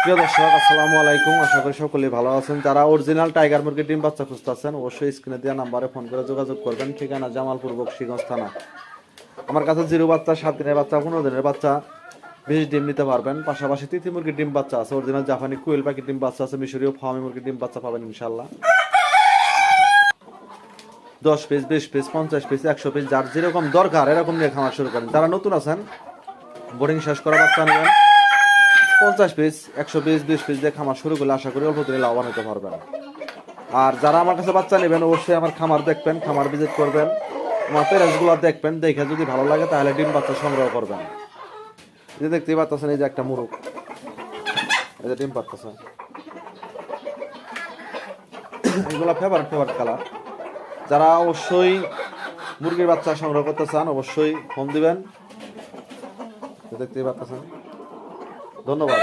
প্রিয় দর্শক, আসসালামু আলাইকুম। আশা করি সকলেই ভালো আছেন। যারা অরিজিনাল টাইগার মুরগির ডিম বাচ্চা খুঁজতেছেন, অবশ্যই স্ক্রিনে দেওয়া নাম্বারে ফোন করে যোগাযোগ করবেন। ঠিকানা জামালপুর বকশীগঞ্জ থানা। আমার কাছে 0 বাচ্চা, 7 দিনের বাচ্চা, 15 দিনের বাচ্চা 20 ডিম নিতে পারবেন। পাশাপাশি তিথি মুরগির ডিম বাচ্চা আছে, অরিজিনাল জাপানি কুইল পাখির ডিম বাচ্চা আছে, মিশরীয় ফার্মি মুরগির ডিম বাচ্চা পাবেন ইনশাল্লাহ। 10 পিস, 20 পিস, 50 পিস, 100 পিস, যার যেরকম দরকার এরকম নিয়ে খামার শুরু করেন। যারা নতুন আছেন, বোর্ডিং শেষ করা বাচ্চা নেবেন, 50 পিস, 100 পিস, 20 পিস দিয়ে খামার শুরু করলে আশা করি অল্প দিনে লাভবান হতে পারবেন। আর যারা আমার কাছে বাচ্চা নেবেন, অবশ্যই আমার খামার দেখবেন, খামার ভিজিট করবেন, আমার প্যারেন্টসগুলো দেখবেন, দেখে যদি ভালো লাগে তাহলে ডিম বাচ্চা সংগ্রহ করবেন। এই যে দেখতেই পাচ্ছেন, এই যে একটা মুরগ, এই যে ডিম পাচ্ছেন, এগুলো ফেভারিট কালার। যারা অবশ্যই মুরগির বাচ্চা সংগ্রহ করতে চান, অবশ্যই ফোন দিবেন। দেখতেই পাচ্ছেন। ধন্যবাদ।